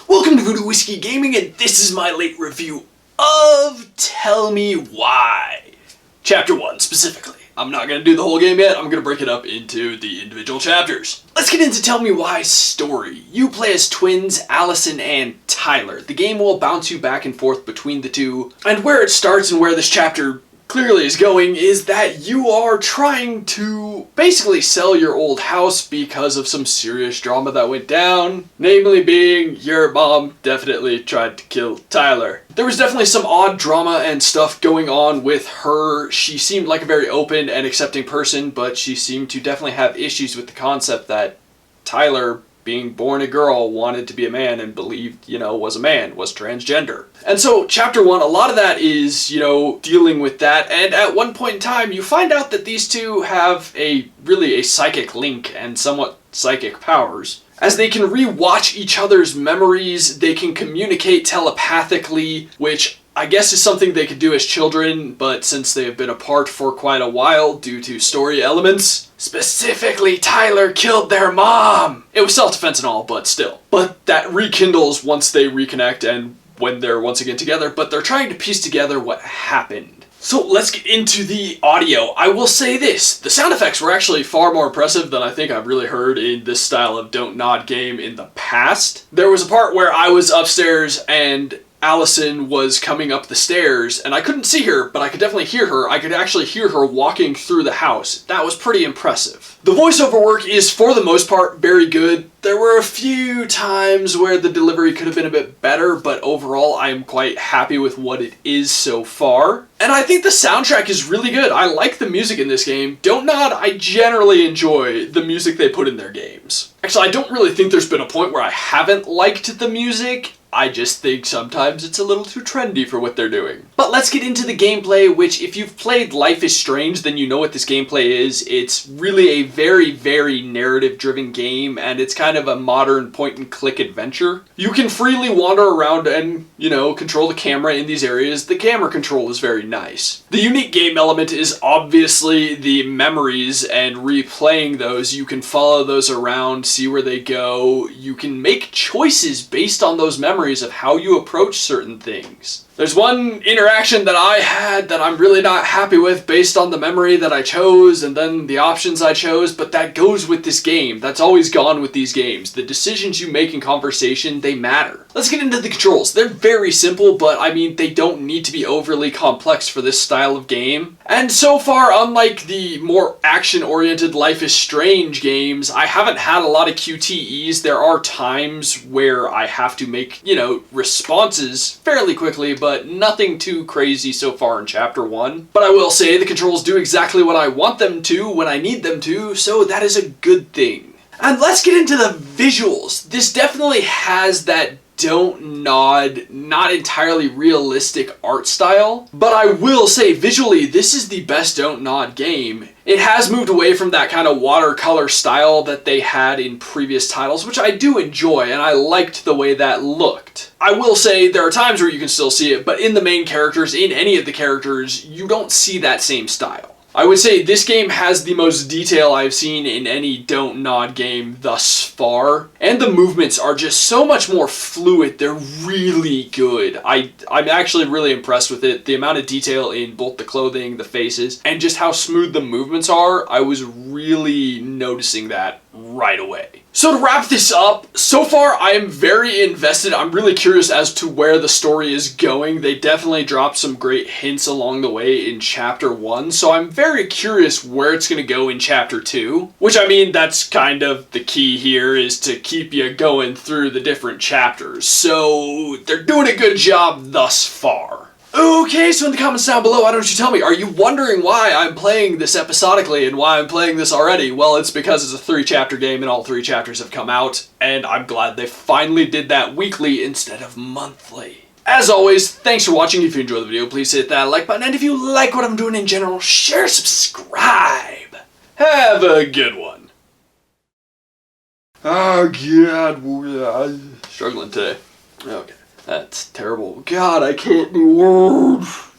Welcome to Voodoo Whiskey Gaming, and this is my late review of Tell Me Why. Chapter 1 specifically. I'm not going to do the whole game yet, I'm going to break it up into the individual chapters. Let's get into Tell Me Why's story. You play as twins Alyson and Tyler. The game will bounce you back and forth between the two, and where it starts and where this chapter clearly is going is that you are trying to basically sell your old house because of some serious drama that went down, namely being your mom definitely tried to kill Tyler. There was definitely some odd drama and stuff going on with her. She seemed like a very open and accepting person, but she seemed to definitely have issues with the concept that Tyler, being born a girl, wanted to be a man and believed, was a man, was transgender. And so chapter 1, a lot of that is, dealing with that, and at one point in time you find out that these two have really a psychic link and somewhat psychic powers. As they can re-watch each other's memories, they can communicate telepathically, which I guess is something they could do as children, but since they have been apart for quite a while due to story elements, specifically Tyler killed their mom! It was self-defense and all, but still. But that rekindles once they reconnect and when they're once again together, but they're trying to piece together what happened. So let's get into the audio. I will say this, the sound effects were actually far more impressive than I think I've really heard in this style of DONTNOD game in the past. There was a part where I was upstairs and Alyson was coming up the stairs, and I couldn't see her, but I could definitely hear her. I could actually hear her walking through the house. That was pretty impressive. The voiceover work is, for the most part, very good. There were a few times where the delivery could have been a bit better, but overall I'm quite happy with what it is so far. And I think the soundtrack is really good. I like the music in this game. DONTNOD, I generally enjoy the music they put in their games. Actually, I don't really think there's been a point where I haven't liked the music. I just think sometimes it's a little too trendy for what they're doing. But let's get into the gameplay, which if you've played Life is Strange, then you know what this gameplay is. It's really a very, very narrative-driven game, and it's kind of a modern point-and-click adventure. You can freely wander around and, control the camera in these areas. The camera control is very nice. The unique game element is obviously the memories and replaying those. You can follow those around, see where they go. You can make choices based on those memories of how you approach certain things. There's one interaction that I had that I'm really not happy with based on the memory that I chose and then the options I chose, but that goes with this game. That's always gone with these games. The decisions you make in conversation, they matter. Let's get into the controls. They're very simple, but they don't need to be overly complex for this style of game. And so far, unlike the more action-oriented Life is Strange games, I haven't had a lot of QTEs. There are times where I have to make, responses fairly quickly, but nothing too crazy so far in Chapter 1. But I will say the controls do exactly what I want them to when I need them to, so that is a good thing. And let's get into the visuals. This definitely has that DONTNOD, not entirely realistic art style, but I will say visually this is the best DONTNOD game. It has moved away from that kind of watercolor style that they had in previous titles, which I do enjoy, and I liked the way that looked. I will say there are times where you can still see it, but in the main characters, in any of the characters, you don't see that same style. I would say this game has the most detail I've seen in any DONTNOD game thus far, and the movements are just so much more fluid. They're really good. I'm actually really impressed with it. The amount of detail in both the clothing, the faces, and just how smooth the movements are, I was really noticing that right away. So to wrap this up, so far I am very invested. I'm really curious as to where the story is going. They definitely dropped some great hints along the way in Chapter 1, so I'm very curious where it's going to go in Chapter 2. Which, that's kind of the key here, is to keep you going through the different chapters. So they're doing a good job thus far. Okay, so in the comments down below, why don't you tell me, are you wondering why I'm playing this episodically and why I'm playing this already? Well, it's because it's a 3-chapter game and all 3 chapters have come out, and I'm glad they finally did that weekly instead of monthly. As always, thanks for watching. If you enjoyed the video, please hit that like button, and if you like what I'm doing in general, share, subscribe. Have a good one. Oh God, I'm struggling today. Okay. That's terrible. God, I can't do words.